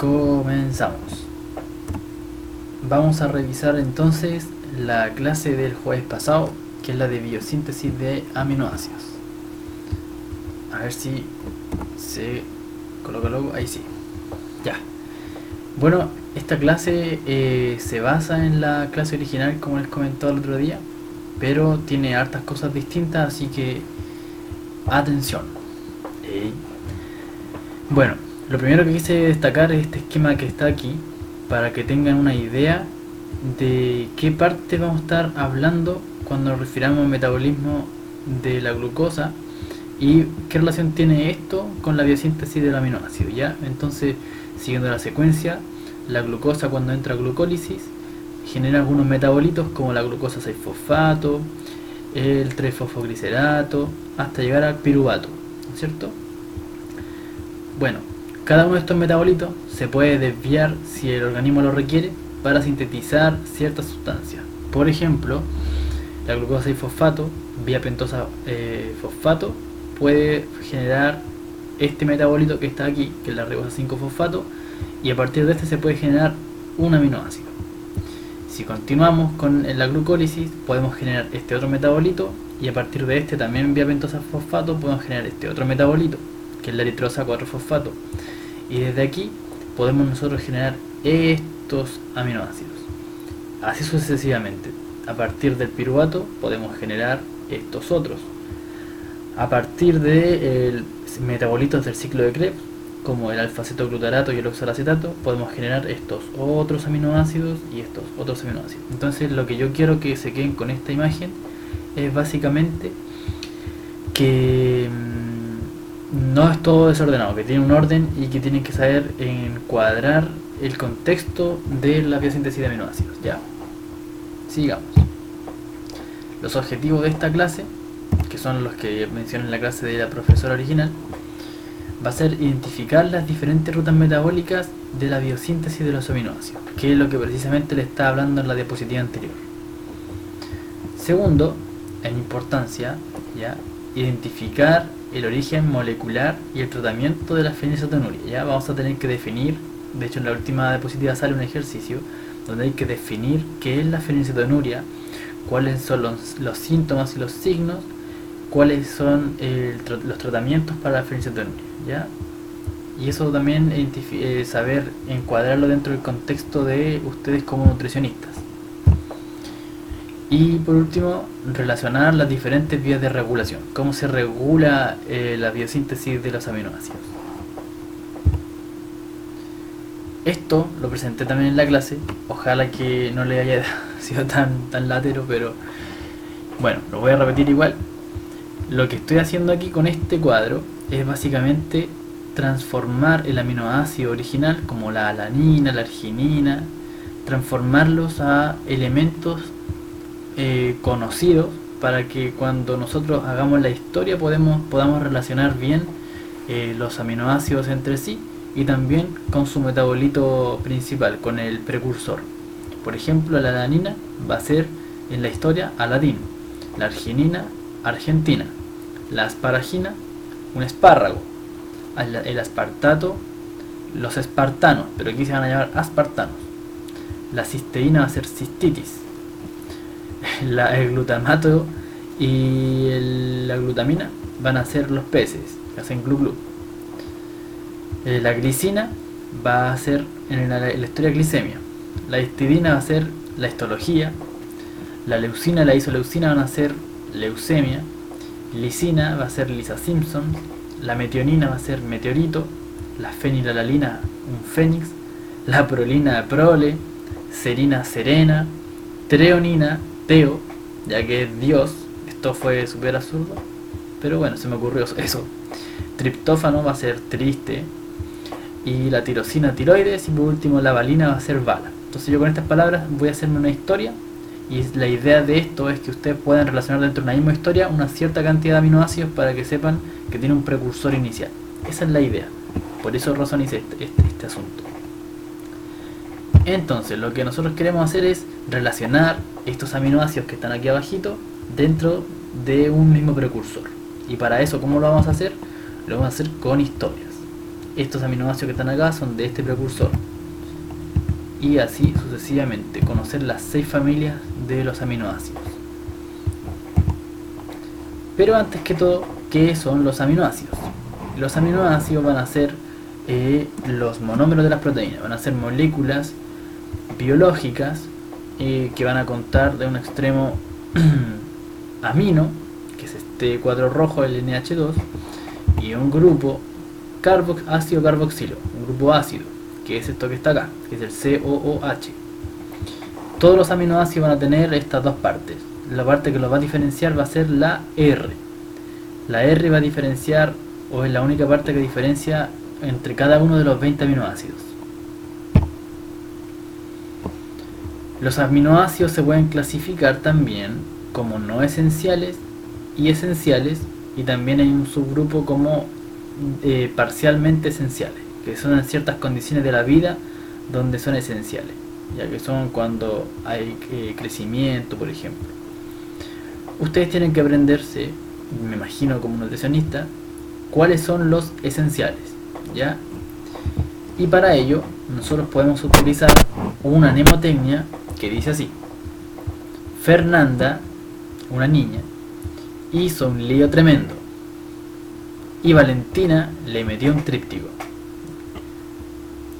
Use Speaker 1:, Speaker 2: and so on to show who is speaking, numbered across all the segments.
Speaker 1: Comenzamos. Vamos a revisar entonces la clase del jueves pasado, que es la de biosíntesis de aminoácidos. A ver si se coloca luego. Ahí sí. Ya. Bueno, esta clase se basa en la clase original, como les comentaba el otro día, pero tiene hartas cosas distintas, así que atención. Bueno, lo primero que quise destacar es este esquema que está aquí, para que tengan una idea de qué parte vamos a estar hablando cuando nos refiramos al metabolismo de la glucosa y qué relación tiene esto con la biosíntesis del aminoácido. ¿Ya? Entonces, siguiendo la secuencia, la glucosa, cuando entra a glucólisis, genera algunos metabolitos como la glucosa 6-fosfato, el 3-fosfoglicerato, hasta llegar al piruvato, ¿no es cierto? Bueno, cada uno de estos metabolitos se puede desviar si el organismo lo requiere para sintetizar ciertas sustancias. Por ejemplo, la glucosa 6-fosfato, vía pentosa fosfato, puede generar este metabolito que está aquí, que es la ribosa 5-fosfato, y a partir de este se puede generar un aminoácido. Si continuamos con la glucólisis, podemos generar este otro metabolito, y a partir de este también vía pentosa fosfato podemos generar este otro metabolito, que es la eritrosa 4-fosfato. Y desde aquí podemos nosotros generar estos aminoácidos. Así sucesivamente. A partir del piruvato podemos generar estos otros. A partir de metabolitos del ciclo de Krebs, como el alfa-cetoglutarato y el oxalacetato, podemos generar estos otros aminoácidos y estos otros aminoácidos. Entonces, lo que yo quiero que se queden con esta imagen es básicamente que no es todo desordenado, que tiene un orden y que tienen que saber encuadrar el contexto de la biosíntesis de aminoácidos. Ya, sigamos. Los objetivos de esta clase, que son los que mencioné en la clase de la profesora original, va a ser identificar las diferentes rutas metabólicas de la biosíntesis de los aminoácidos, que es lo que precisamente le estaba hablando en la diapositiva anterior. Segundo, en importancia, ya, identificar el origen molecular y el tratamiento de la fenilcetonuria. Ya vamos a tener que definir, de hecho en la última diapositiva sale un ejercicio donde hay que definir qué es la fenilcetonuria, cuáles son los síntomas y los signos, cuáles son los tratamientos para la fenilcetonuria, ¿ya? Y eso también saber encuadrarlo dentro del contexto de ustedes como nutricionistas. Y por último, relacionar las diferentes vías de regulación. Cómo se regula la biosíntesis de los aminoácidos. Esto lo presenté también en la clase. Ojalá que no le haya sido tan latero, pero bueno, lo voy a repetir igual. Lo que estoy haciendo aquí con este cuadro es básicamente transformar el aminoácido original, como la alanina, la arginina, transformarlos a elementos conocidos, para que cuando nosotros hagamos la historia podamos relacionar bien los aminoácidos entre sí y también con su metabolito principal, con el precursor. Por ejemplo, la alanina va a ser en la historia aladín, la arginina argentina, la asparagina un espárrago, el aspartato los espartanos, pero aquí se van a llamar aspartanos, la cisteína va a ser cistitis, el glutamato y la glutamina van a ser los peces, que hacen glu glu. La glicina va a ser en la historia glicemia, la histidina va a ser la histología, la leucina y la isoleucina van a ser leucemia, lisina va a ser Lisa Simpson, la metionina va a ser meteorito, la fenilalalina un fénix, la prolina prole, serina serena, treonina Teo, ya que es Dios. Esto fue súper absurdo, pero bueno, se me ocurrió eso. Triptófano va a ser triste, y la tirosina tiroides, y por último la valina va a ser bala. Entonces yo con estas palabras voy a hacerme una historia, y la idea de esto es que ustedes puedan relacionar dentro de una misma historia una cierta cantidad de aminoácidos para que sepan que tiene un precursor inicial. Esa es la idea, por eso razonicé este asunto. Entonces lo que nosotros queremos hacer es relacionar estos aminoácidos que están aquí abajito dentro de un mismo precursor. Y para eso, ¿cómo lo vamos a hacer? Lo vamos a hacer con historias. estos aminoácidos que están acá son de este precursor. Y así sucesivamente, conocer las 6 familias de los aminoácidos. Pero antes que todo, ¿qué son los aminoácidos? Los aminoácidos van a ser los monómeros de las proteínas, van a ser moléculas biológicas que van a contar de un extremo amino, que es este 4 rojo, el NH2, y un grupo ácido carboxilo, un grupo ácido, que es esto que está acá, que es el COOH. Todos los aminoácidos van a tener estas dos partes. La parte que los va a diferenciar va a ser la R. La R va a diferenciar, o es la única parte que diferencia entre cada uno de los 20 aminoácidos. Los aminoácidos se pueden clasificar también como no esenciales y esenciales, y también hay un subgrupo como parcialmente esenciales, que son en ciertas condiciones de la vida donde son esenciales, ya que son cuando hay crecimiento, por ejemplo. Ustedes tienen que aprenderse, me imagino como nutricionista, cuáles son los esenciales, ¿ya? Y para ello nosotros podemos utilizar una mnemotecnia que dice así: Fernanda, una niña, hizo un lío tremendo y Valentina le metió un tríptico.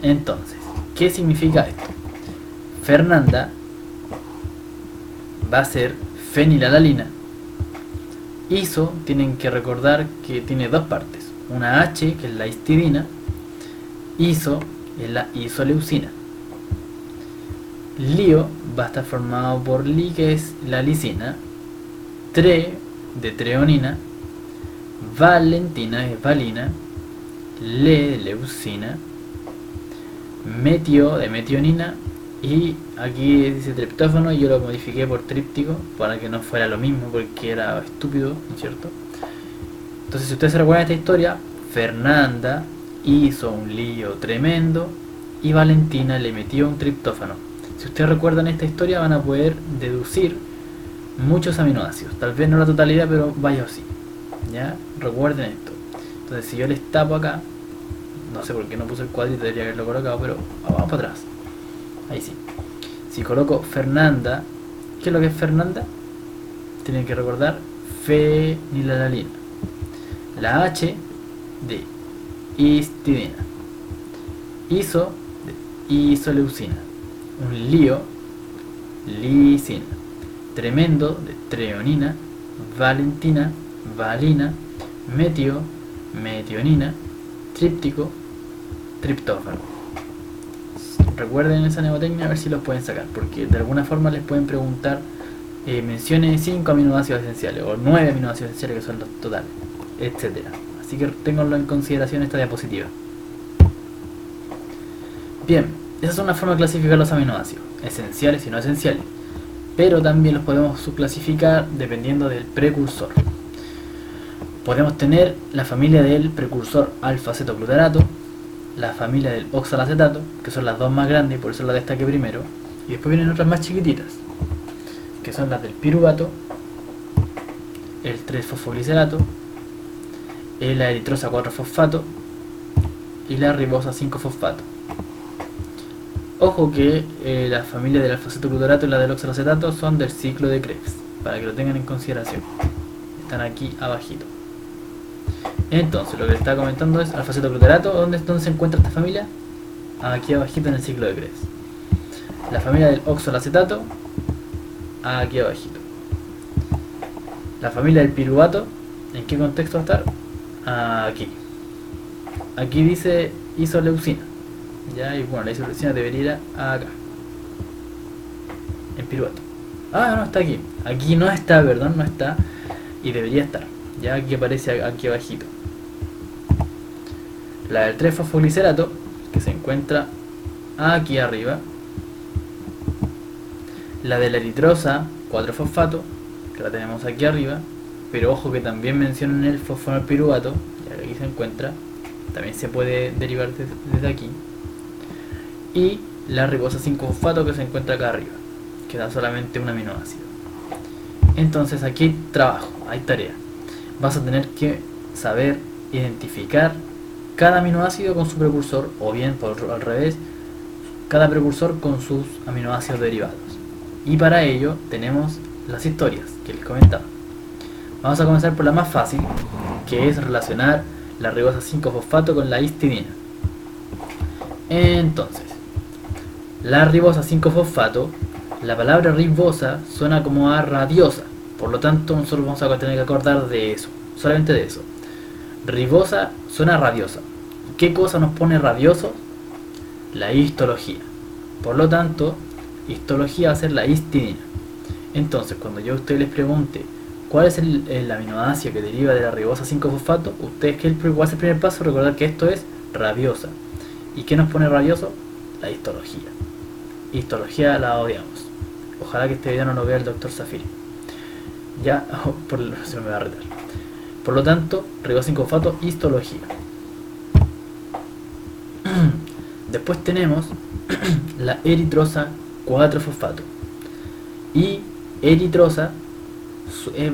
Speaker 1: Entonces, ¿qué significa esto? Fernanda va a ser fenilalanina. Iso, tienen que recordar que tiene dos partes, una H, que es la histidina, iso es la isoleucina. Lío va a estar formado por li, que es la lisina, tre de treonina, valentina es valina, le de leucina, metio de metionina, y aquí dice triptófano y yo lo modifiqué por tríptico para que no fuera lo mismo porque era estúpido, ¿no es cierto? Entonces, si ustedes se recuerdan esta historia, Fernanda hizo un lío tremendo y Valentina le metió un triptófano. Si ustedes recuerdan esta historia, van a poder deducir muchos aminoácidos, tal vez no la totalidad, pero vaya o sí, ¿ya? Recuerden esto. Entonces, si yo les tapo acá, no sé por qué no puse el cuadrito, debería haberlo colocado, pero vamos para atrás. Ahí sí. Si coloco Fernanda, ¿qué es lo que es Fernanda? Tienen que recordar fenilalanina. La H de histidina. Iso de isoleucina. Un lío, lisina. Tremendo de treonina. Valentina, valina. Metio, metionina. Tríptico, triptófano. Recuerden esa mnemotecnia, a ver si los pueden sacar, porque de alguna forma les pueden preguntar mencione 5 aminoácidos esenciales o 9 aminoácidos esenciales, que son los totales, etcétera. Así que ténganlo en consideración esta diapositiva. Bien, esa es una forma de clasificar los aminoácidos, esenciales y no esenciales, pero también los podemos subclasificar dependiendo del precursor. Podemos tener la familia del precursor alfa-cetoglutarato, la familia del oxalacetato, que son las dos más grandes y por eso las destaqué primero, y después vienen otras más chiquititas, que son las del piruvato, el 3-fosfoglicerato, la eritrosa 4-fosfato y la ribosa 5-fosfato. Ojo que la familia del alfa-cetoglutarato y la del oxalacetato son del ciclo de Krebs, para que lo tengan en consideración. Están aquí abajito. Entonces, lo que les estaba comentando es alfa-cetoglutarato. ¿Dónde se encuentra esta familia? Aquí abajito en el ciclo de Krebs. La familia del oxalacetato, aquí abajito. La familia del piruvato, ¿en qué contexto va a estar? Aquí. Aquí dice isoleucina. Ya, y bueno, la isoleucina debería ir acá. En piruvato. No está aquí. Aquí no está, perdón, no está. Y debería estar. Ya aquí aparece aquí abajito. La del 3-fosfoglicerato, que se encuentra aquí arriba. La de la eritrosa 4-fosfato, que la tenemos aquí arriba. Pero ojo que también mencionan el fosfonolpiruvato, ya que aquí se encuentra. También se puede derivar desde aquí. Y la ribosa 5-fosfato, que se encuentra acá arriba, que da solamente un aminoácido. Entonces aquí hay trabajo, hay tarea. Vas a tener que saber identificar cada aminoácido con su precursor, o bien al revés, cada precursor con sus aminoácidos derivados. Y para ello tenemos las historias que les comentaba. Vamos a comenzar por la más fácil, que es relacionar la ribosa 5-fosfato con la histidina. Entonces, la ribosa 5-fosfato, la palabra ribosa suena como a radiosa, por lo tanto nosotros vamos a tener que acordar de eso, solamente de eso. Ribosa suena radiosa. ¿Qué cosa nos pone radioso? La histología. Por lo tanto, histología va a ser la histidina. Entonces, cuando yo a ustedes les pregunte cuál es el aminoácido que deriva de la ribosa 5-fosfato, ustedes, ¿cuál es el primer paso? Recordar que esto es radiosa. ¿Y qué nos pone radioso? La histología. Histología la odiamos. Ojalá que este video no lo vea el doctor Zafiri. Ya, se me va a retar. Por lo tanto, ribosa 5-fosfato, histología. Después tenemos la eritrosa 4-fosfato. Y eritrosa,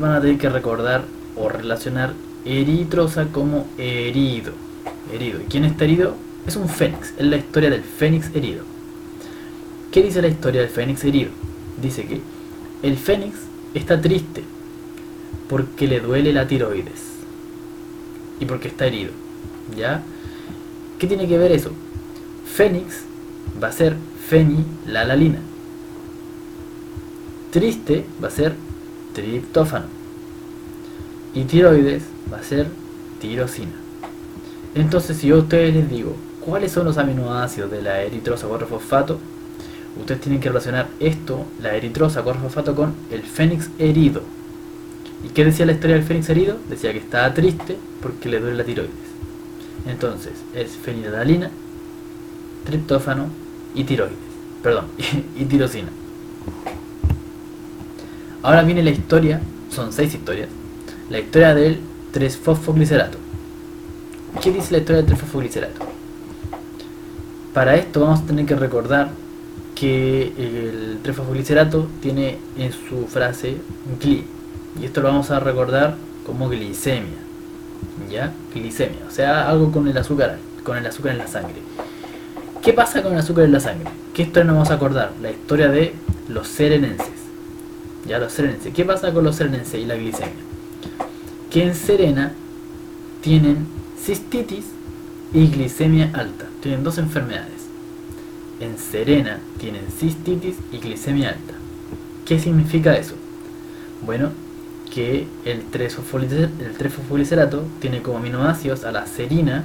Speaker 1: van a tener que recordar o relacionar eritrosa como herido. ¿Y quién está herido? Es un fénix, es la historia del fénix herido. ¿Qué dice la historia del fénix herido? Dice que el fénix está triste porque le duele la tiroides y porque está herido. ¿Ya? ¿Qué tiene que ver eso? Fénix va a ser fenilalalina. Triste va a ser triptófano. Y tiroides va a ser tirosina. Entonces, si yo a ustedes les digo cuáles son los aminoácidos de la eritrosa 4-fosfato, ustedes tienen que relacionar esto, la eritrosa 4-fosfato, con el fénix herido. ¿Y qué decía la historia del fénix herido? Decía que estaba triste porque le duele la tiroides. Entonces, es fenilalalina, triptófano y tiroides. Perdón, y tirosina. Ahora viene la historia, son 6 historias, la historia del 3-fosfoglicerato. ¿Qué dice la historia del 3-fosfoglicerato? Para esto vamos a tener que recordar que el 3-fosfoglicerato tiene en su frase gli, y esto lo vamos a recordar como glicemia. ¿Ya? Glicemia, o sea, algo con el azúcar en la sangre. ¿Qué pasa con el azúcar en la sangre? ¿Qué historia nos vamos a acordar? La historia de los serenenses. Ya, los serenenses. ¿Qué pasa con los serenenses y la glicemia? Que en Serena tienen cistitis y glicemia alta. Tienen dos enfermedades. En Serena tienen cistitis y glicemia alta. ¿Qué significa eso? Bueno, que el 3-fosfoglicerato tiene como aminoácidos a la serina,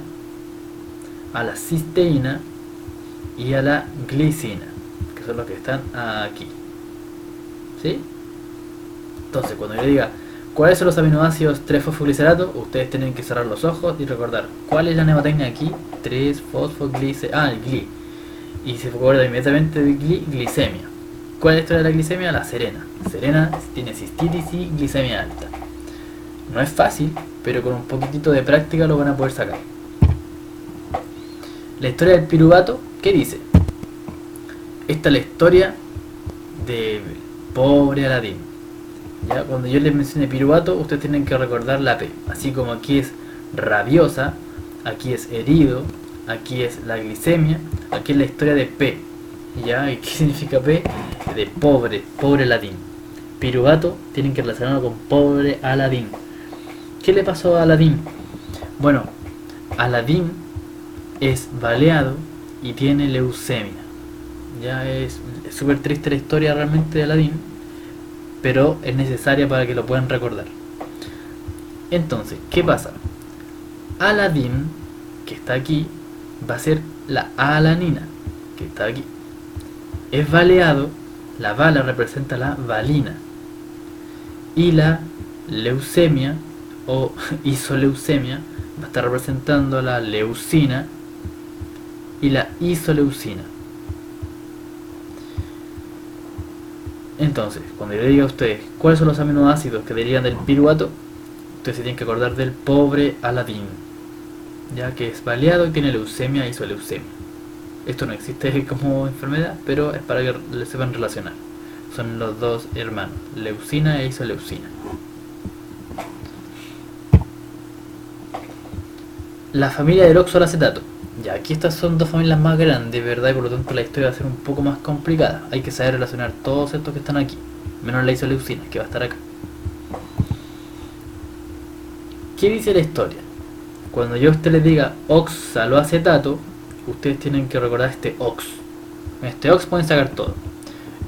Speaker 1: a la cisteína y a la glicina, que son los que están aquí. ¿Sí? Entonces, cuando yo diga cuáles son los aminoácidos 3-fosfoglicerato, ustedes tienen que cerrar los ojos y recordar cuál es la mnemotecnia aquí. 3-fosfoglicerato, el gli. Y se acuerda inmediatamente de glicemia. ¿Cuál es la historia de la glicemia? La serena. Serena tiene cistitis y glicemia alta. No es fácil, pero con un poquitito de práctica lo van a poder sacar. La historia del piruvato, ¿qué dice? Esta es la historia de pobre Aladín. ¿Ya? Cuando yo les mencione piruvato, ustedes tienen que recordar la P. Así como aquí es rabiosa, aquí es herido, aquí es la glicemia, aquí es la historia de P. ¿Ya? ¿Y qué significa P? De pobre Aladín. Piruvato tienen que relacionarlo con pobre Aladín. ¿Qué le pasó a Aladín? Bueno, Aladín es baleado y tiene leucemia. Ya es súper triste la historia realmente de Aladín, pero es necesaria para que lo puedan recordar. Entonces, ¿qué pasa? Aladín, que está aquí, va a ser la alanina, que está aquí. Es baleado, la bala representa la valina. Y la leucemia o isoleucemia va a estar representando la leucina y la isoleucina. Entonces, cuando yo le diga a ustedes cuáles son los aminoácidos que derivan del piruvato, ustedes se tienen que acordar del pobre Aladín, ya que es baleado y tiene leucemia e isoleucemia. Esto no existe como enfermedad, pero es para que le sepan relacionar. Son los dos hermanos, leucina e isoleucina. La familia del oxaloacetato. Ya, aquí estas son dos familias más grandes, ¿verdad? Y por lo tanto la historia va a ser un poco más complicada. Hay que saber relacionar todos estos que están aquí, menos la isoleucina, que va a estar acá. ¿Qué dice la historia? Cuando yo a usted les diga oxaloacetato, ustedes tienen que recordar este ox. En este ox pueden sacar todo.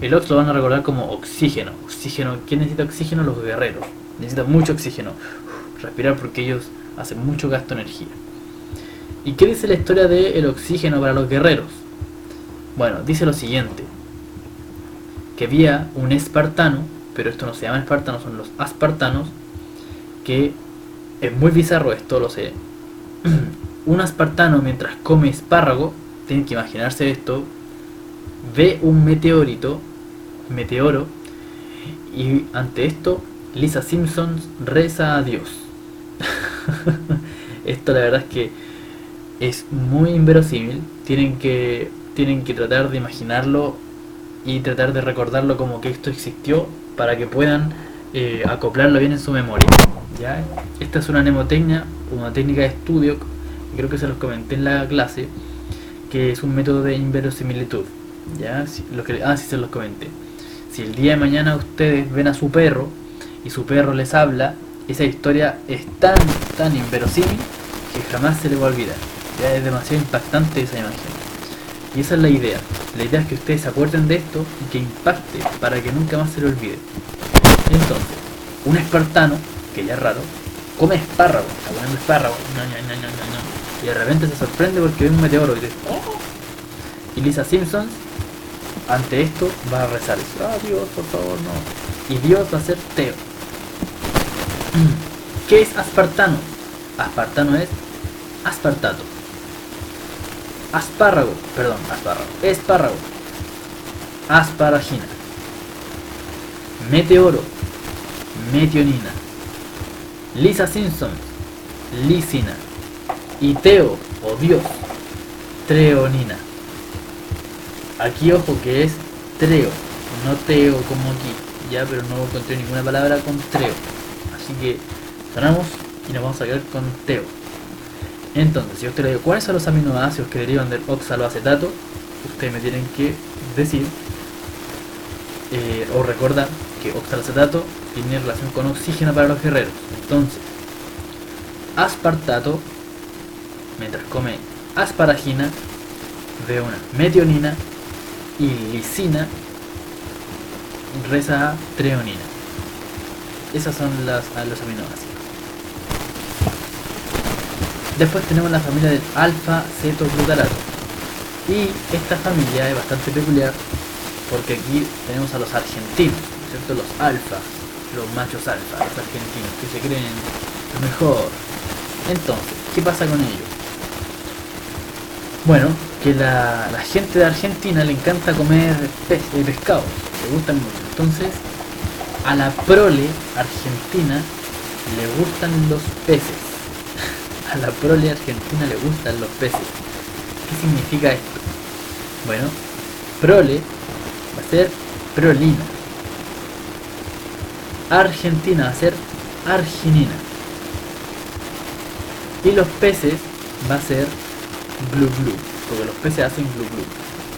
Speaker 1: El ox lo van a recordar como oxígeno. Oxígeno. ¿Quién necesita oxígeno? Los guerreros. Necesitan mucho oxígeno. Respirar porque ellos hacen mucho gasto de energía. ¿Y qué dice la historia del oxígeno para los guerreros? Bueno, dice lo siguiente. Que había un espartano, pero esto no se llama espartanos, son los aspartanos, que es muy bizarro esto, lo sé. Un espartano mientras come espárrago, tienen que imaginarse esto, ve un meteoro, y ante esto Lisa Simpson reza a Dios. Esto la verdad es que es muy inverosímil. Tienen que tratar de imaginarlo y tratar de recordarlo como que esto existió para que puedan acoplarlo bien en su memoria. ¿Ya? Esta es una mnemotecnia, una técnica de estudio, creo que se los comenté en la clase, que es un método de inverosimilitud. ¿Ya? Sí, se los comenté. Si el día de mañana ustedes ven a su perro y su perro les habla, esa historia es tan inverosímil que jamás se le va a olvidar. Ya es demasiado impactante esa imagen. Y esa es la idea. La idea es que ustedes se acuerden de esto y que impacte para que nunca más se le olvide. Entonces, un espartano, que ya es raro, come espárrago, está comiendo espárrago, y de repente se sorprende porque ve un meteoro y dice, ¡oh! Y Lisa Simpson, ante esto, va a rezar, Dios, por favor, no. Y Dios va a ser Teo. ¿Qué es aspartano? Aspartano es aspartato. Espárrago. Asparagina. Meteoro. Metionina. Lisa Simpson. Lisina. Y Teo, o Dios, treonina. Aquí ojo que es treo, no teo como aquí, ya, pero no encontré ninguna palabra con treo. Así que sonamos y nos vamos a quedar con teo. Entonces, si yo te le digo cuáles son los aminoácidos que derivan del oxaloacetato, ustedes me tienen que decir o recordar que oxaloacetato tiene relación con oxígeno para los guerreros. Entonces, aspartato, mientras come asparagina, ve una metionina y lisina, reza a treonina. Esas son los aminoácidos. Después tenemos la familia del alfa-cetoglutarato. Y esta familia es bastante peculiar porque aquí tenemos a los argentinos, ¿cierto? Los alfa, los machos alfa, los argentinos que se creen lo mejor. Entonces, ¿qué pasa con ellos? Bueno, que la gente de Argentina le encanta comer pescado, le gustan mucho. Entonces, a la prole argentina le gustan los peces. A la prole argentina le gustan los peces. ¿Qué significa esto? Bueno, prole va a ser prolina. Argentina va a ser arginina. Y los peces va a ser glu glu, porque los peces hacen glu glu.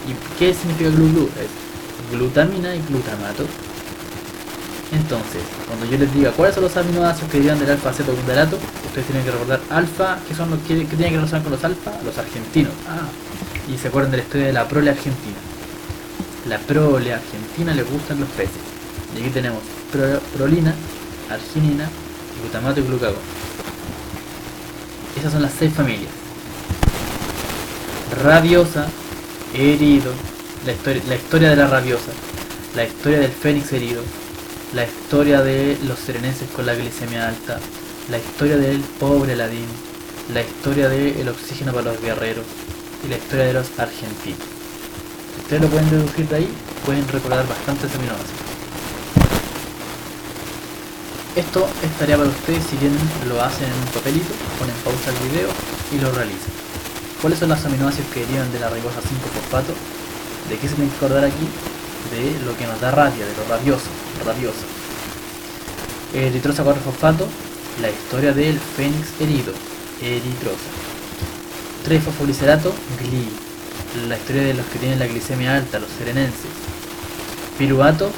Speaker 1: ¿Y qué significa glu glu? Es glutamina y glutamato. Entonces, cuando yo les diga cuáles son los aminoácidos que derivan del alfa-cetoglutarato, ustedes tienen que recordar alfa, que son los que tienen que relacionar con los alfa, los argentinos. Y se acuerdan de la historia de la prole argentina. La prole argentina les gustan los peces. Y aquí tenemos prolina, arginina, glutamato y glucagón. Esas son las 6 familias. Rabiosa, herido, la historia de la rabiosa, la historia del fénix herido, la historia de los serenenses con la glicemia alta, la historia del pobre Aladín, la historia del oxígeno para los guerreros y la historia de los argentinos. Si ustedes lo pueden deducir de ahí, pueden recordar bastantes aminoácidos. Esto es tarea para ustedes si bien lo hacen en un papelito, ponen pausa al video y lo realizan. ¿Cuáles son los aminoácidos que derivan de la ribosa 5-fosfato? ¿De qué se tienen que acordar aquí? De lo que nos da rabia, de lo rabioso. Eritrosa 4-fosfato, la historia del fénix herido, eritrosa. Trefosfolicerato, GLI, la historia de los que tienen la glicemia alta, los serenenses. Piruvato,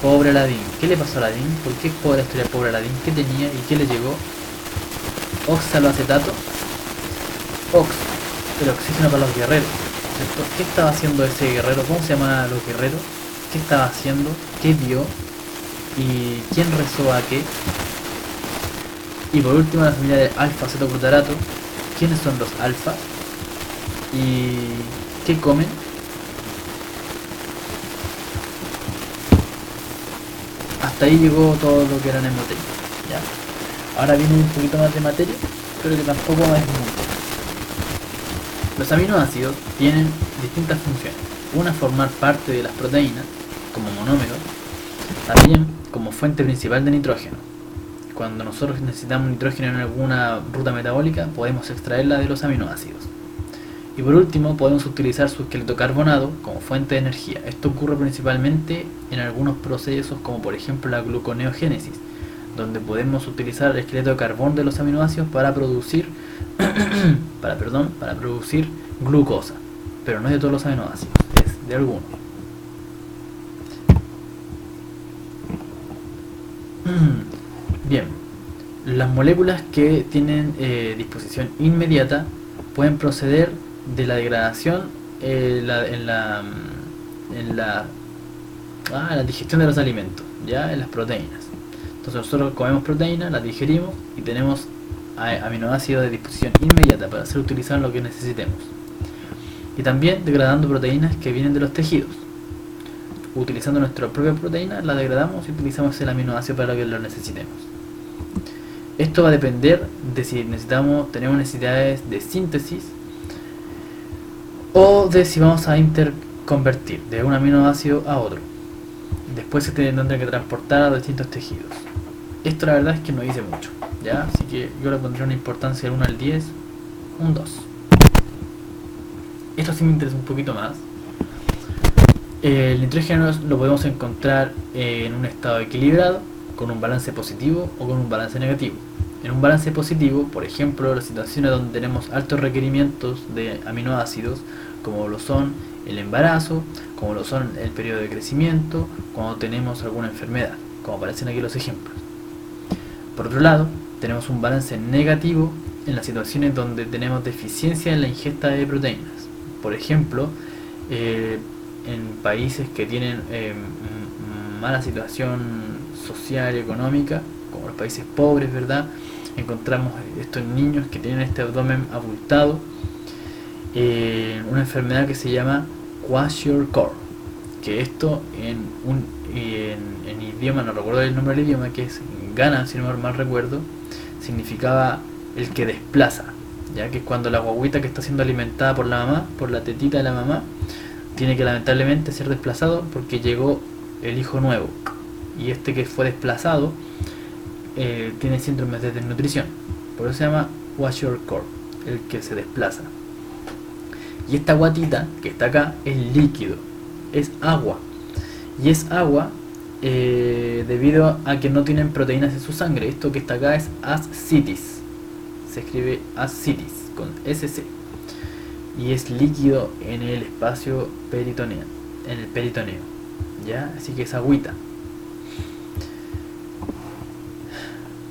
Speaker 1: pobre Aladín. ¿Qué le pasó a Aladín? ¿Por qué es pobre la historia de pobre Aladín? ¿Qué tenía y qué le llegó? Oxaloacetato, Ox, el oxígeno para los guerreros, ¿cierto? ¿Qué estaba haciendo ese guerrero? ¿Cómo se llamaban los guerreros? ¿Qué estaba haciendo? ¿Qué vio? ¿Y quién rezó a qué? Y por último la familia de alfa-acetoglutarato. ¿Quiénes son los alfa? ¿Y qué comen? Hasta ahí llegó todo lo que era mnemotecnia, ¿ya? Ahora viene un poquito más de materia, pero que tampoco es mucho. Los aminoácidos tienen distintas funciones. Una, formar parte de las proteínas, como monómeros, también como fuente principal de nitrógeno. Cuando nosotros necesitamos nitrógeno en alguna ruta metabólica, podemos extraerla de los aminoácidos. Y por último, podemos utilizar su esqueleto carbonado como fuente de energía. Esto ocurre principalmente en algunos procesos, como por ejemplo la gluconeogénesis, donde podemos utilizar el esqueleto de carbón de los aminoácidos para producir para producir glucosa, pero no es de todos los aminoácidos, es de algunos. Bien, las moléculas que tienen disposición inmediata pueden proceder de la degradación en la digestión de los alimentos, ya en las proteínas. Entonces nosotros comemos proteínas, las digerimos y tenemos aminoácidos de disposición inmediata para ser utilizados en lo que necesitemos. Y también degradando proteínas que vienen de los tejidos. Utilizando nuestra propia proteína, la degradamos y utilizamos el aminoácido para que lo necesitemos. Esto va a depender de si tenemos necesidades de síntesis o de si vamos a interconvertir de un aminoácido a otro. Después se tendrán que transportar a distintos tejidos. Esto la verdad es que no dice mucho, ¿ya? Así que yo le pondría una importancia del 1 al 10, un 2. Esto sí me interesa un poquito más. El nitrógeno lo podemos encontrar en un estado equilibrado, con un balance positivo o con un balance negativo. En un balance positivo, por ejemplo, las situaciones donde tenemos altos requerimientos de aminoácidos, como lo son el embarazo, como lo son el periodo de crecimiento, cuando tenemos alguna enfermedad, como aparecen aquí los ejemplos. Por otro lado, tenemos un balance negativo en las situaciones donde tenemos deficiencia en la ingesta de proteínas. Por ejemplo, en países que tienen mala situación social y económica, como los países pobres, ¿verdad? Encontramos estos niños que tienen este abdomen abultado, una enfermedad que se llama kwashiorkor, que esto en idioma, no recuerdo el nombre del idioma, que es Ghana, si no mal recuerdo, significaba el que desplaza, ya que es cuando la guaguita que está siendo alimentada por la mamá, por la tetita de la mamá, tiene que lamentablemente ser desplazado porque llegó el hijo nuevo, y este que fue desplazado tiene síndromes de desnutrición, por eso se llama kwashiorkor, el que se desplaza. Y esta guatita que está acá es líquido, es agua, y es agua debido a que no tienen proteínas en su sangre. Esto que está acá es ascitis, se escribe ascitis con SC, y es líquido en el espacio peritoneo, en el peritoneo, ¿ya? Así que es agüita.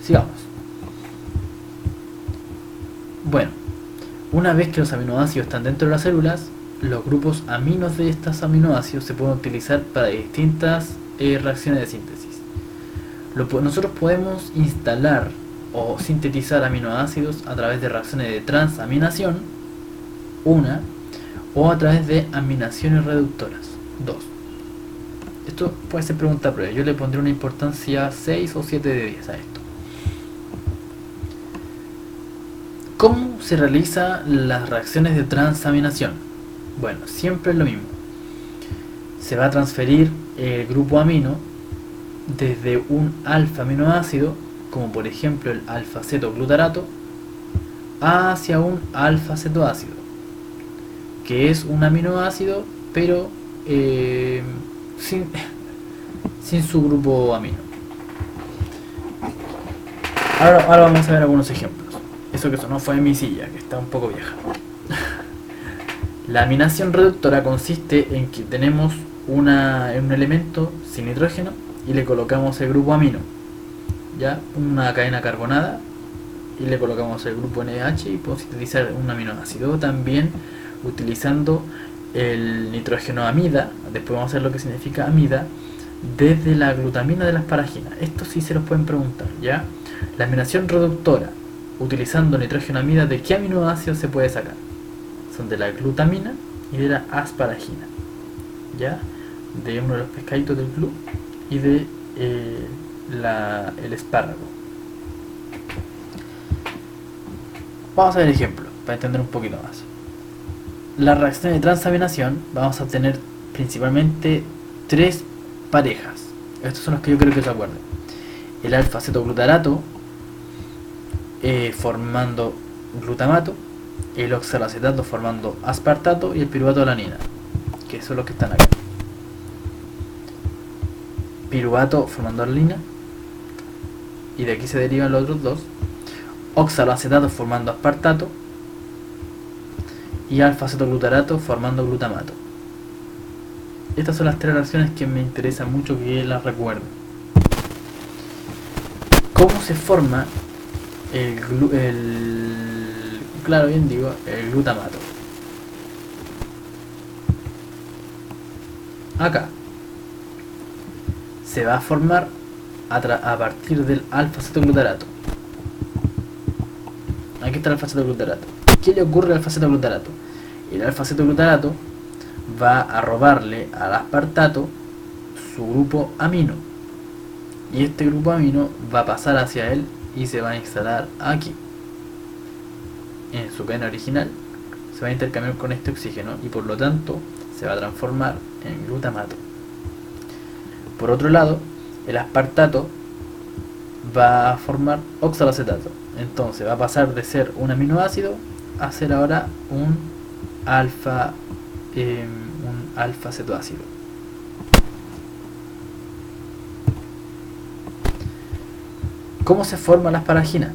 Speaker 1: Sigamos. Bueno, una vez que los aminoácidos están dentro de las células, los grupos aminos de estos aminoácidos se pueden utilizar para distintas reacciones de síntesis. Nosotros podemos instalar o sintetizar aminoácidos a través de reacciones de transaminación, una, o a través de aminaciones reductoras, 2. Esto puede ser pregunta prueba. Yo le pondré una importancia 6 o 7 de 10 a esto. ¿Cómo se realizan las reacciones de transaminación? Bueno, siempre es lo mismo. Se va a transferir el grupo amino desde un alfa aminoácido, como por ejemplo el alfa-acetoglutarato, hacia un alfa-acetoácido, que es un aminoácido pero sin su grupo amino. Ahora vamos a ver algunos ejemplos. Eso que sonó fue en mi silla, que está un poco vieja. La aminación reductora consiste en que tenemos un elemento sin nitrógeno y le colocamos el grupo amino, ya una cadena carbonada, y le colocamos el grupo NH y podemos sintetizar un aminoácido. También utilizando el nitrógeno amida, después vamos a ver lo que significa amida, desde la glutamina de la asparagina. Esto sí se los pueden preguntar, ¿ya? La aminación reductora utilizando nitrógeno amida, ¿de qué aminoácido se puede sacar? Son de la glutamina y de la asparagina, ¿ya? De uno de los pescaditos del club y de el espárrago. Vamos a ver ejemplos para entender un poquito más. La reacción de transaminación vamos a tener principalmente tres parejas. Estos son los que yo creo que se acuerden. El alfa-cetoglutarato formando glutamato, el oxaloacetato formando aspartato y el piruvato alanina, que son los que están acá. Piruvato formando alanina, y de aquí se derivan los otros dos. Oxaloacetato formando aspartato y alfa-cetoglutarato formando glutamato. Estas son las tres reacciones que me interesa mucho que las recuerden. ¿Cómo se forma claro, bien digo, el glutamato? Acá se va a formar a partir del alfa-cetoglutarato. Aquí está el alfa-cetoglutarato. ¿Qué le ocurre al alfa-cetoglutarato? El alfa-cetoglutarato va a robarle al aspartato su grupo amino, y este grupo amino va a pasar hacia él y se va a instalar aquí en su cadena original, se va a intercambiar con este oxígeno y por lo tanto se va a transformar en glutamato. Por otro lado, el aspartato va a formar oxaloacetato, entonces va a pasar de ser un aminoácido a ser ahora un alfa-cetoácido. ¿Cómo se forma la asparagina?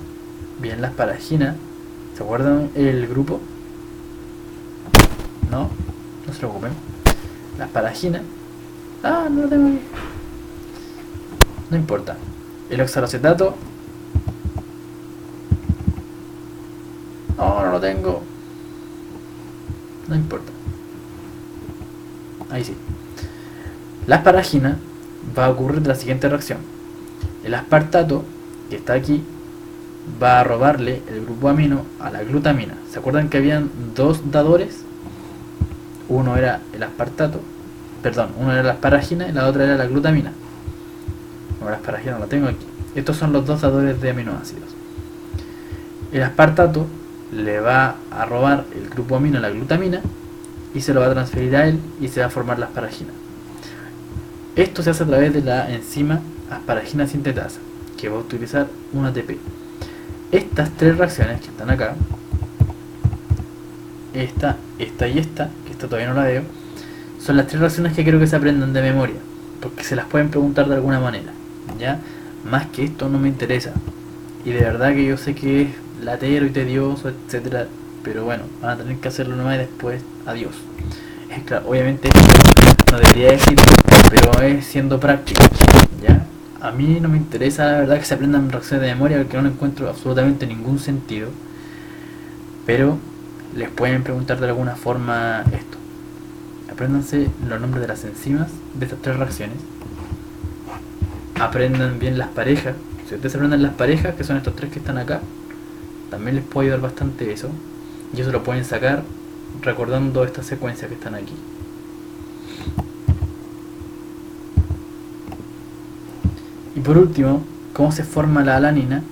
Speaker 1: Bien, la asparagina, ¿se acuerdan el grupo? No se preocupen. La asparagina, no lo tengo aquí, no importa. El oxaloacetato, no lo tengo, no importa. Ahí sí. La asparagina va a ocurrir de la siguiente reacción. El aspartato, que está aquí, va a robarle el grupo amino a la glutamina. ¿Se acuerdan que habían dos dadores? Uno era el aspartato, uno era la asparagina y la otra era la glutamina. No, la asparagina no la tengo aquí. Estos son los dos dadores de aminoácidos. El aspartato le va a robar el grupo amino a la glutamina y se lo va a transferir a él y se va a formar la asparagina. Esto se hace a través de la enzima asparagina sintetasa, que va a utilizar un ATP. Estas tres reacciones que están acá, esta y esta, que esta todavía no la veo, son las tres reacciones que quiero que se aprendan de memoria, porque se las pueden preguntar de alguna manera, ¿ya? Más que esto no me interesa, y de verdad que yo sé que es latero y tedioso, etcétera, pero bueno, van a tener que hacerlo nomás y después adiós. Claro, obviamente esto no debería decirlo, pero es siendo práctico, ¿ya? A mí no me interesa, la verdad, que se aprendan reacciones de memoria porque no encuentro absolutamente ningún sentido, pero les pueden preguntar de alguna forma esto. Apréndanse los nombres de las enzimas de estas tres reacciones, aprendan bien las parejas. Si ustedes aprenden las parejas, que son estos tres que están acá, también les puede ayudar bastante eso, y eso lo pueden sacar recordando estas secuencias que están aquí. Y por último, ¿cómo se forma la alanina?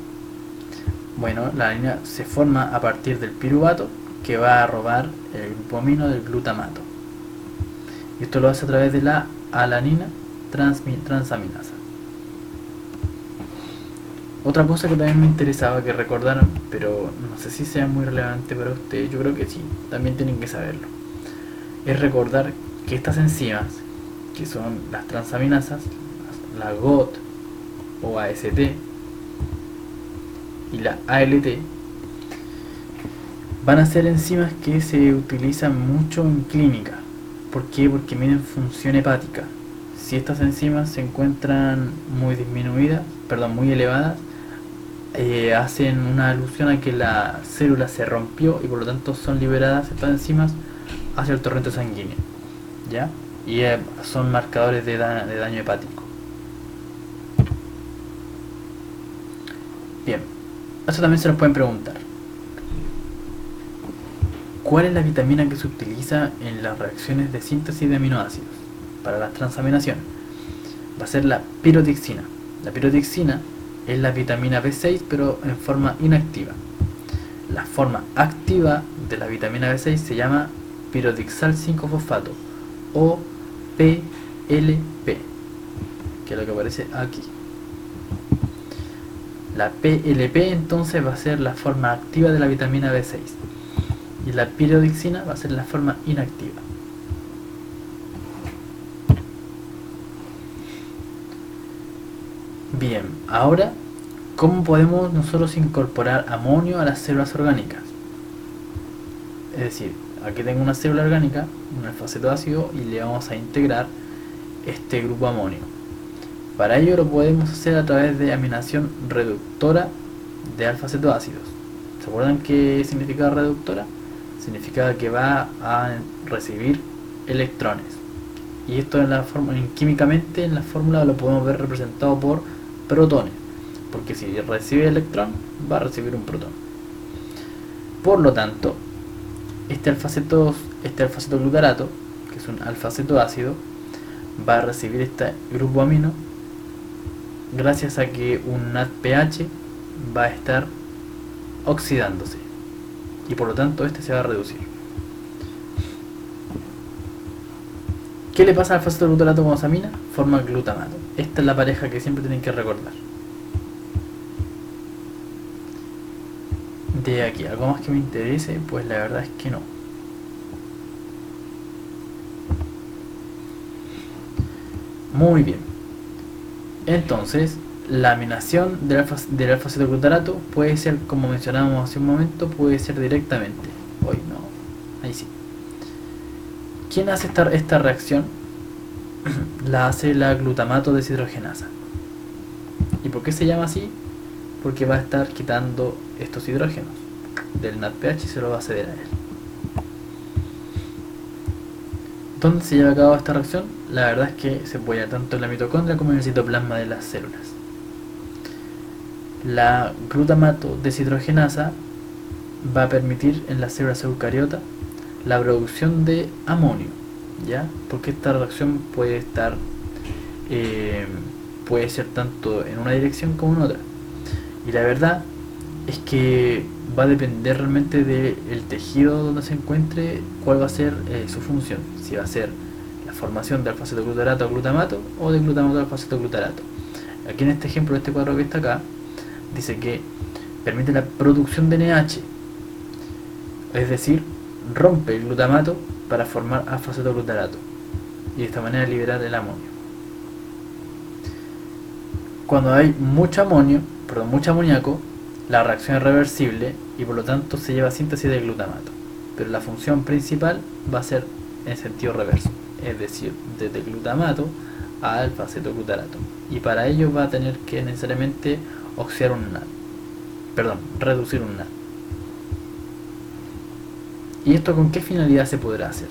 Speaker 1: Bueno, la alanina se forma a partir del piruvato, que va a robar el grupo amino del glutamato. Y esto lo hace a través de la alanina transaminasa. Otra cosa que también me interesaba que recordaran, pero no sé si sea muy relevante para ustedes, yo creo que sí, también tienen que saberlo, es recordar que estas enzimas, que son las transaminasas, la GOT o AST y la ALT, Van a ser enzimas que se utilizan mucho en clínica. ¿Por qué? Porque miden función hepática. Si estas enzimas se encuentran muy disminuidas, perdón, muy elevadas, hacen una alusión a que la célula se rompió y por lo tanto son liberadas estas enzimas hacia el torrente sanguíneo, ¿ya? Y son marcadores de daño hepático. Bien, eso también se nos pueden preguntar. ¿Cuál es la vitamina que se utiliza en las reacciones de síntesis de aminoácidos para la transaminación? Va a ser la pirotixina. La pirotixina es la vitamina B6 pero en forma inactiva. La forma activa de la vitamina B6 se llama pirotixal 5-fosfato o PLP, que es lo que aparece aquí. La PLP entonces va a ser la forma activa de la vitamina B6 y la pirotixina va a ser la forma inactiva. Bien, ahora, ¿cómo podemos nosotros incorporar amonio a las células orgánicas? Es decir, aquí tengo una célula orgánica, un alfa-cetoácido, y le vamos a integrar este grupo amonio. Para ello lo podemos hacer a través de aminación reductora de alfa-cetoácidos. ¿Se acuerdan qué significa reductora? Significa que va a recibir electrones. Y esto químicamente en la fórmula lo podemos ver representado por protones, porque si recibe electrón va a recibir un protón. Por lo tanto, este alfa-cetoglutarato, que es un alfa-cetoácido, va a recibir este grupo amino gracias a que un NADPH va a estar oxidándose y por lo tanto este se va a reducir. ¿Qué le pasa al alfa-cetoglutarato cuando se amina? Forma glutamato. Esta es la pareja que siempre tienen que recordar. De aquí, ¿algo más que me interese? Pues la verdad es que no. Muy bien. Entonces, la aminación del alfa-cetoglutarato puede ser, como mencionábamos hace un momento, puede ser directamente. Hoy no. Ahí sí. ¿Quién hace esta reacción? La hace la glutamato deshidrogenasa. ¿Y por qué se llama así? Porque va a estar quitando estos hidrógenos del NADPH y se lo va a ceder a él. ¿Dónde se lleva a cabo esta reacción? La verdad es que se puede tanto en la mitocondria como en el citoplasma de las células. La glutamato deshidrogenasa va a permitir en las células eucariotas la producción de amonio, ¿ya? Porque esta reacción puede ser tanto en una dirección como en otra. Y la verdad es que va a depender realmente del tejido donde se encuentre cuál va a ser su función. Si va a ser la formación de alfa-cetoglutarato a glutamato o de glutamato a alfa-cetoglutarato. Aquí en este ejemplo, este cuadro que está acá, dice que permite la producción de NH, es decir, rompe el glutamato para formar alfa-cetoglutarato y de esta manera liberar el amonio. Cuando hay mucho amoníaco, la reacción es reversible y por lo tanto se lleva a síntesis de glutamato, pero la función principal va a ser en sentido reverso, es decir, desde glutamato a alfa-cetoglutarato, y para ello va a tener que necesariamente oxidar un NAD, reducir un NAD. ¿Y esto con qué finalidad se podrá hacer?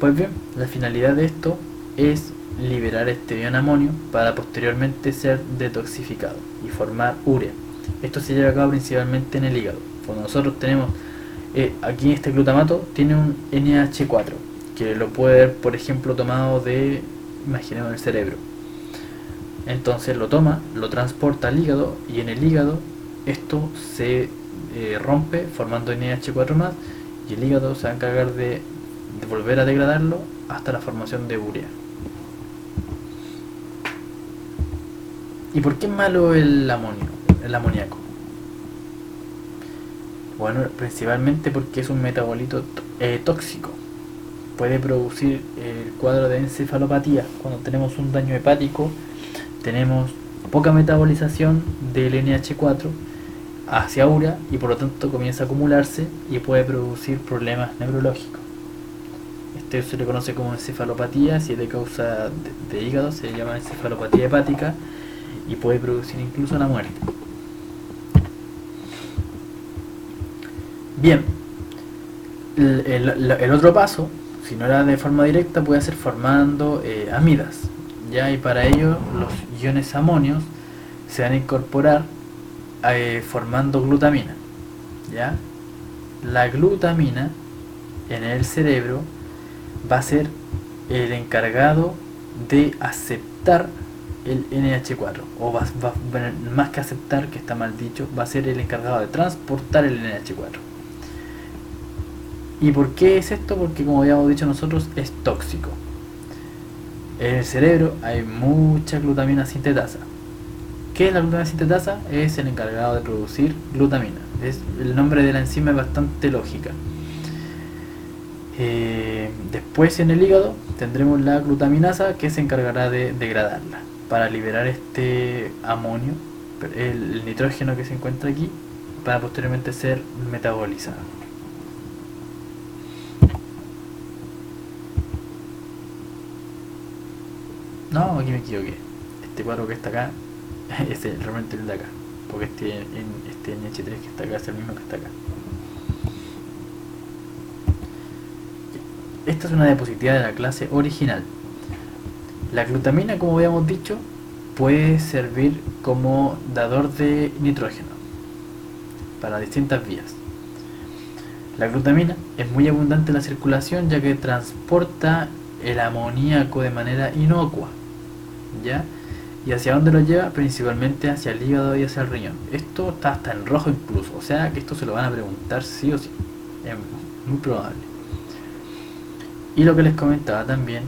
Speaker 1: Pues bien, la finalidad de esto es liberar este ion amonio para posteriormente ser detoxificado y formar urea. Esto se lleva a cabo principalmente en el hígado. Cuando nosotros tenemos aquí este glutamato tiene un NH4 que lo puede ver, por ejemplo, tomado de, imaginemos, el cerebro. Entonces lo toma, lo transporta al hígado y en el hígado esto se rompe formando NH4 más y el hígado se va a encargar de volver a degradarlo hasta la formación de urea. ¿Y por qué es malo el amoníaco? Bueno, principalmente porque es un metabolito tóxico. Puede producir el cuadro de encefalopatía. Cuando tenemos un daño hepático, tenemos poca metabolización del NH4, hacia urea y por lo tanto comienza a acumularse y puede producir problemas neurológicos. Este se le conoce como encefalopatía. Si es de causa de hígado se llama encefalopatía hepática y puede producir incluso la muerte. Bien, el otro paso, si no era de forma directa, puede ser formando amidas, ¿ya? Y para ello los iones amonios se van a incorporar formando glutamina, ¿ya? La glutamina en el cerebro va a ser el encargado de aceptar el NH4, o más que aceptar, que está mal dicho, va a ser el encargado de transportar el NH4. ¿Y por qué es esto? Porque como habíamos dicho nosotros, es tóxico. En el cerebro hay mucha glutamina sintetasa. ¿Qué es la glutamina sintetasa? Es el encargado de producir glutamina. El nombre de la enzima es bastante lógica. Después en el hígado tendremos la glutaminasa, que se encargará de degradarla para liberar este amonio, el nitrógeno que se encuentra aquí, para posteriormente ser metabolizado. No, aquí me equivoqué. Este cuadro que está acá es realmente el de acá, porque este NH3 que está acá es el mismo que está acá. Esta es una diapositiva de la clase original. La glutamina, como habíamos dicho, puede servir como dador de nitrógeno para distintas vías. La glutamina es muy abundante en la circulación, ya que transporta el amoníaco de manera inocua, ¿ya? ¿Y hacia dónde lo lleva? Principalmente hacia el hígado y hacia el riñón. Esto está hasta en rojo incluso, o sea que esto se lo van a preguntar sí o sí, es muy probable. Y lo que les comentaba también,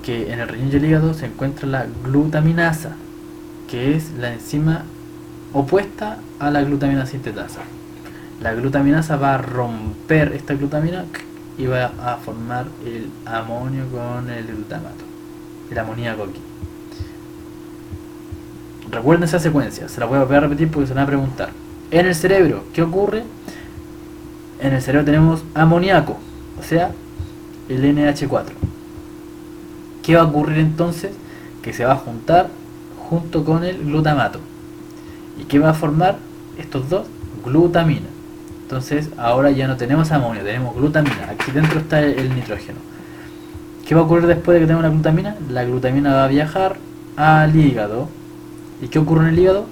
Speaker 1: que en el riñón y el hígado se encuentra la glutaminasa, que es la enzima opuesta a la glutamina sintetasa. La glutaminasa va a romper esta glutamina y va a formar el amonio con el glutamato, el amoníaco aquí. Recuerden esa secuencia, se la voy a volver a repetir porque se la van a preguntar. En el cerebro, ¿qué ocurre? En el cerebro tenemos amoníaco, o sea, el NH4. ¿Qué va a ocurrir entonces? Que se va a juntar junto con el glutamato. ¿Y qué va a formar estos dos? Glutamina. Entonces ahora ya no tenemos amonio, tenemos glutamina. Aquí dentro está el nitrógeno. ¿Qué va a ocurrir después de que tengamos la glutamina? La glutamina va a viajar al hígado. ¿Y qué ocurre en el hígado?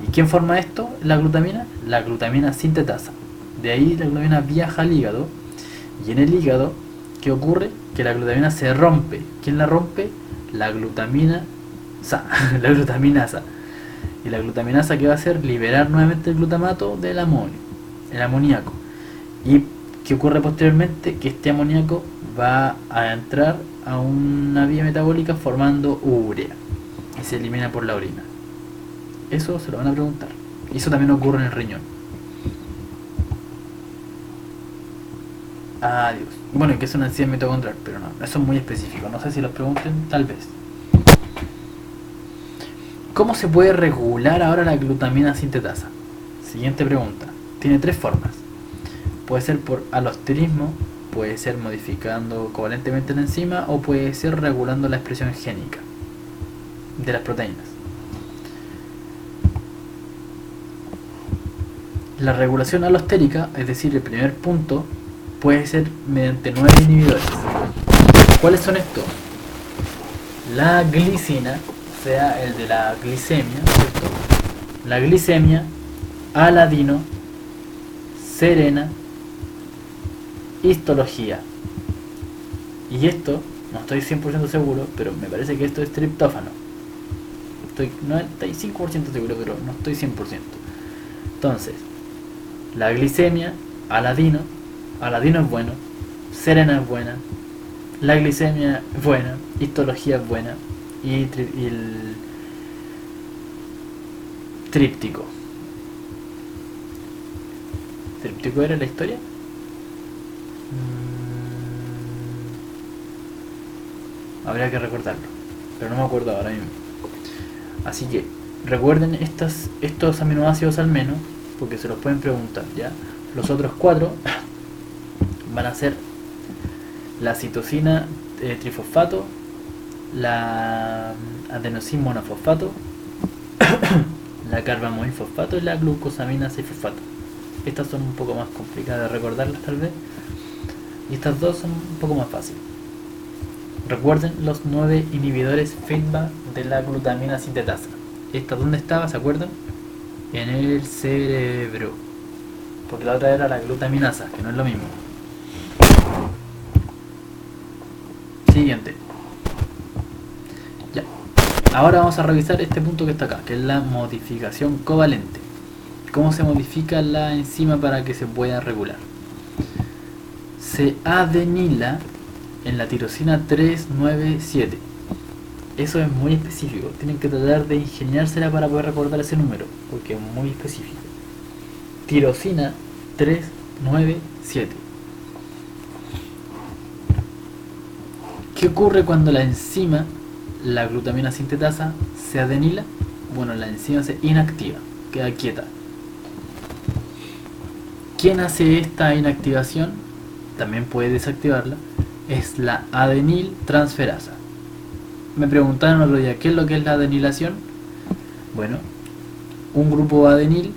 Speaker 1: ¿Y quién forma esto? La glutamina sintetasa. De ahí la glutamina viaja al hígado. Y en el hígado, ¿qué ocurre? Que la glutamina se rompe. ¿Quién la rompe? La glutaminasa. La glutaminasa. Y la glutaminasa, ¿qué va a hacer? Liberar nuevamente el glutamato del amonio, el amoníaco. ¿Y qué ocurre posteriormente? Que este amoníaco va a entrar a una vía metabólica formando urea y se elimina por la orina. Eso se lo van a preguntar. Y eso también ocurre en el riñón. Adiós. Bueno, que es una enzima mitocondrial, pero no, eso es muy específico. No sé si lo pregunten, tal vez. ¿Cómo se puede regular ahora la glutamina sintetasa? Siguiente pregunta. Tiene tres formas. Puede ser por alosterismo, puede ser modificando covalentemente la enzima o puede ser regulando la expresión génica de las proteínas. La regulación alostérica, es decir, el primer punto, puede ser mediante 9 inhibidores. ¿Cuáles son estos? La glicina, o sea, el de la glicemia, ¿cierto? La glicemia, aladino, serena, histología. Y esto, no estoy 100% seguro, pero me parece que esto es triptófano. Estoy 95% seguro, pero no estoy 100%. Entonces, la glicemia, aladino es bueno, serena es buena, la glicemia es buena, histología es buena y el tríptico. ¿Tríptico era la historia? Habría que recordarlo, pero no me acuerdo ahora mismo. Así que Recuerden estos aminoácidos al menos, porque se los pueden preguntar, ¿ya? Los otros 4 van a ser la citosina trifosfato, la adenosin monofosfato, la carbamoilfosfato y la glucosamina 6-fosfato. Estas son un poco más complicadas de recordarlas tal vez, y estas dos son un poco más fáciles. Recuerden los 9 inhibidores feedback de la glutamina sintetasa. ¿Esta dónde estaba? ¿Se acuerdan? En el cerebro. Porque la otra era la glutaminasa, que no es lo mismo. Siguiente. Ya. Ahora vamos a revisar este punto que está acá, que es la modificación covalente. ¿Cómo se modifica la enzima para que se pueda regular? Se adenila en la tirosina 397. Eso es muy específico. Tienen que tratar de ingeniársela para poder recordar ese número, porque es muy específico. Tirosina 397. ¿Qué ocurre cuando la enzima, la glutamina sintetasa, se adenila? Bueno, la enzima se inactiva, queda quieta. ¿Quién hace esta inactivación? También puede desactivarla. Es la adenil transferasa. Me preguntaron otro día, ¿qué es lo que es la adenilación? Bueno, un grupo adenil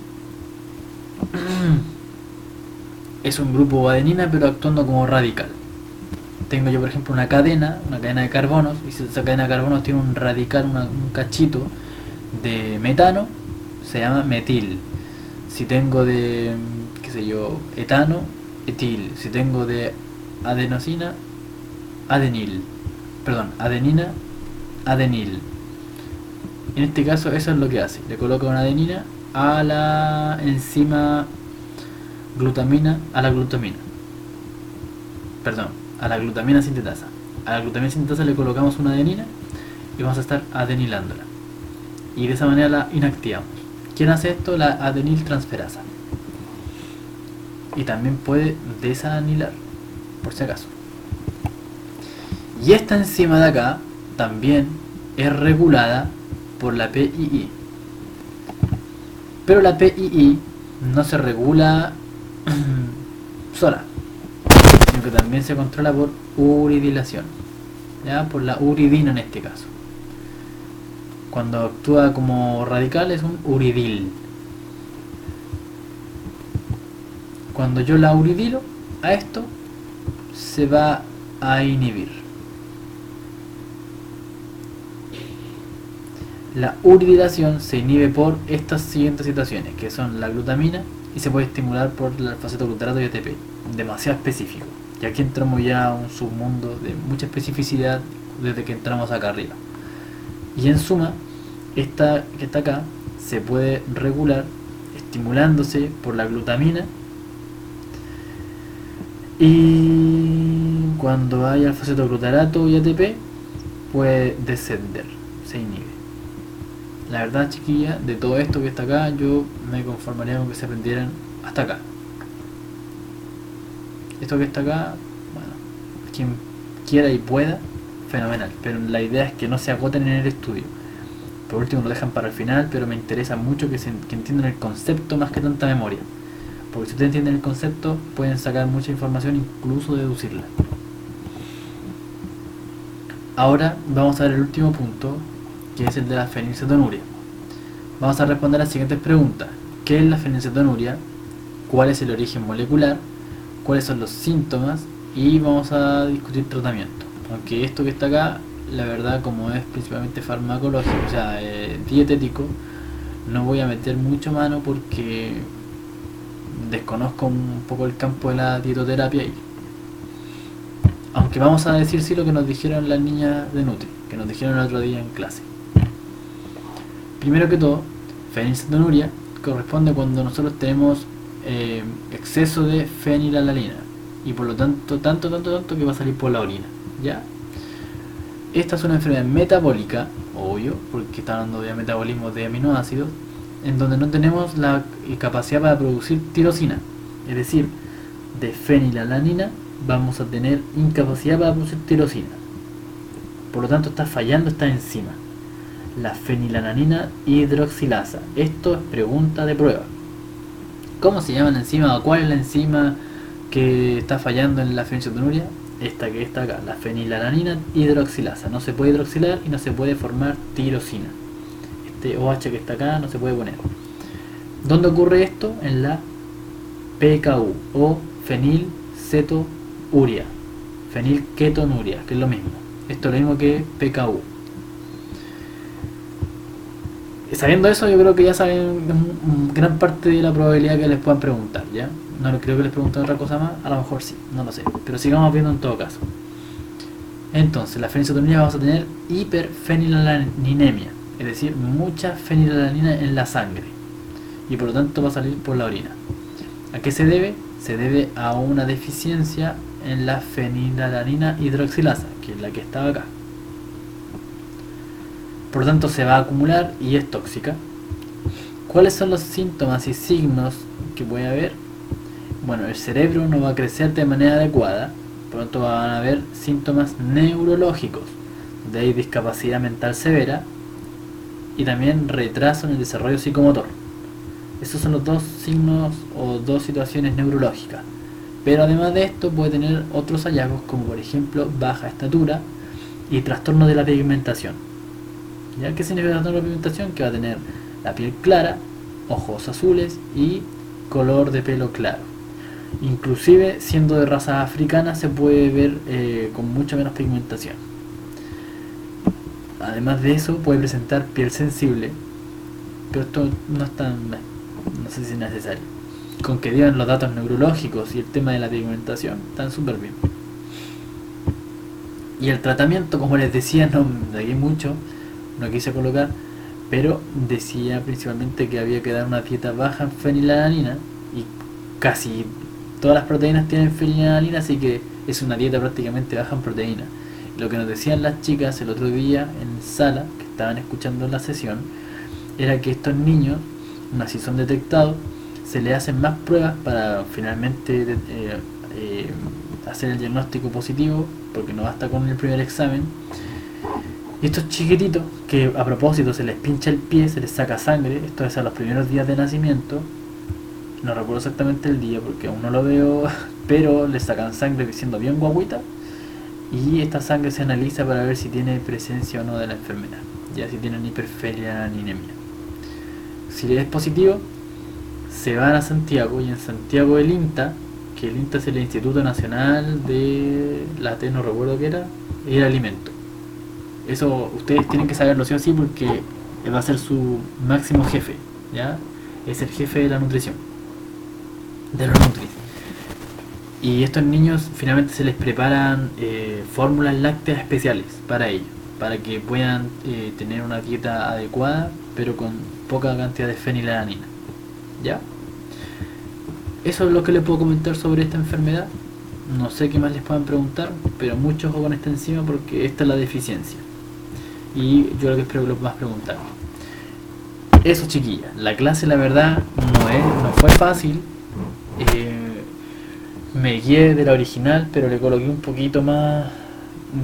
Speaker 1: es un grupo adenina pero actuando como radical. Tengo yo por ejemplo una cadena de carbonos, y si esa cadena de carbonos tiene un radical, un cachito de metano, se llama metil. Si tengo de, qué sé yo, etano, etil. Si tengo de adenosina, adenil. Perdón, adenina, adenil. En este caso eso es lo que hace. Le coloca una adenina a la enzima glutamina, a la glutamina. Perdón, a la glutamina sintetasa. A la glutamina sintetasa le colocamos una adenina y vamos a estar adenilándola. Y de esa manera la inactivamos. ¿Quién hace esto? La adenil transferasa. Y también puede desanilar, por si acaso. Y esta enzima de acá también es regulada por la PII. Pero la PII no se regula sola, sino que también se controla por uridilación, ¿ya? Por la uridina en este caso. Cuando actúa como radical es un uridil. Cuando yo la uridilo a esto, se va a inhibir. La uridilación se inhibe por estas siguientes situaciones, que son la glutamina, y se puede estimular por el alfa-cetoglutarato y ATP. Demasiado específico. Y aquí entramos ya a un submundo de mucha especificidad desde que entramos acá arriba. Y en suma, esta que está acá se puede regular estimulándose por la glutamina, y cuando hay alfa-cetoglutarato y ATP puede descender, se inhibe. La verdad, chiquilla, de todo esto que está acá, yo me conformaría con que se aprendieran hasta acá. Esto que está acá, bueno, quien quiera y pueda, fenomenal. Pero la idea es que no se agoten en el estudio. Por último lo dejan para el final, pero me interesa mucho que entiendan el concepto más que tanta memoria. Porque si ustedes entienden el concepto, pueden sacar mucha información, incluso deducirla. Ahora vamos a ver el último punto, que es el de la fenilcetonuria. Vamos a responder las siguientes preguntas. ¿Qué es la fenilcetonuria? ¿Cuál es el origen molecular? ¿Cuáles son los síntomas? Y vamos a discutir tratamiento. Aunque esto que está acá, la verdad, como es principalmente farmacológico, o sea, dietético, no voy a meter mucho mano porque desconozco un poco el campo de la dietoterapia ahí. Aunque vamos a decir sí lo que nos dijeron las niñas de Nutri, que nos dijeron el otro día en clase. Primero que todo, fenilcetonuria corresponde cuando nosotros tenemos exceso de fenilalanina, y por lo tanto tanto que va a salir por la orina, ¿ya? Esta es una enfermedad metabólica, obvio, porque está hablando de metabolismo de aminoácidos, en donde no tenemos la capacidad para producir tirosina, es decir, de fenilalanina vamos a tener incapacidad para producir tirosina. Por lo tanto está fallando esta enzima. la fenilalanina hidroxilasa. Esto es pregunta de prueba. ¿Cómo se llama la enzima o cuál es la enzima que está fallando en la fenilcetonuria? Esta que está acá, la fenilalanina hidroxilasa. No se puede hidroxilar y no se puede formar tirosina. Este OH que está acá no se puede poner. ¿Dónde ocurre esto? En la PKU o fenilcetouria, fenilketonuria, que es lo mismo. Esto es lo mismo que PKU. Sabiendo eso, yo creo que ya saben gran parte de la probabilidad que les puedan preguntar, ¿ya? No creo que les pregunten otra cosa más, a lo mejor sí, no lo sé, pero sigamos viendo en todo caso. Entonces, la fenilcetonuria vamos a tener hiperfenilalanemia, es decir, mucha fenilalanina en la sangre, y por lo tanto va a salir por la orina. ¿A qué se debe? Se debe a una deficiencia en la fenilalanina hidroxilasa, que es la que estaba acá. Por lo tanto se va a acumular y es tóxica. ¿Cuáles son los síntomas y signos que puede haber? Bueno, el cerebro no va a crecer de manera adecuada, por lo tanto van a haber síntomas neurológicos, de ahí discapacidad mental severa y también retraso en el desarrollo psicomotor. Esos son los dos signos o dos situaciones neurológicas. Pero además de esto puede tener otros hallazgos como por ejemplo baja estatura y trastorno de la pigmentación. ¿Ya? ¿Qué significa trastorno de la pigmentación? Que va a tener la piel clara, ojos azules y color de pelo claro. Inclusive siendo de raza africana se puede ver con mucha menos pigmentación. Además de eso puede presentar piel sensible, pero esto no es tan, no sé si es necesario. Con que digan los datos neurológicos y el tema de la pigmentación están súper bien. Y el tratamiento, como les decía, no de aquí mucho, no quise colocar, pero decía principalmente que había que dar una dieta baja en fenilalanina, y casi todas las proteínas tienen fenilalanina, así que es una dieta prácticamente baja en proteína. Lo que nos decían las chicas el otro día en sala, que estaban escuchando la sesión, era que estos niños, si son detectados, se les hacen más pruebas para finalmente hacer el diagnóstico positivo, porque no basta con el primer examen. Y estos chiquititos, que a propósito se les pincha el pie, se les saca sangre, esto es a los primeros días de nacimiento, no recuerdo exactamente el día porque aún no lo veo, pero les sacan sangre siendo bien guaguita, y esta sangre se analiza para ver si tiene presencia o no de la enfermedad, ya si tienen hiperfenilanemia. Si es positivo, se van a Santiago, y en Santiago el INTA, que el INTA es el Instituto Nacional de la T, no recuerdo qué era, y el alimento. Eso ustedes tienen que saberlo sí o sí, porque va a ser su máximo jefe, ¿ya? Es el jefe de la nutrición, de los nutris. Y estos niños finalmente se les preparan fórmulas lácteas especiales para ellos, para que puedan tener una dieta adecuada, pero con poca cantidad de fenilalanina, ¿ya? Eso es lo que les puedo comentar sobre esta enfermedad. No sé qué más les puedan preguntar, pero mucho ojo con esta enzima porque esta es la deficiencia. Y yo lo que espero que lo más preguntar. Eso, chiquillas, la clase la verdad no fue fácil. Me guié de la original, pero le coloqué un poquito más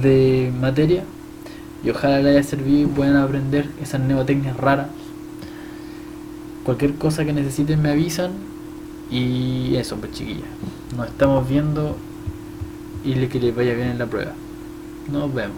Speaker 1: de materia y ojalá les haya servido y puedan aprender esas neotecnias raras. Cualquier cosa que necesiten me avisan. Y eso, pues chiquillas, nos estamos viendo y que les vaya bien en la prueba. Nos vemos.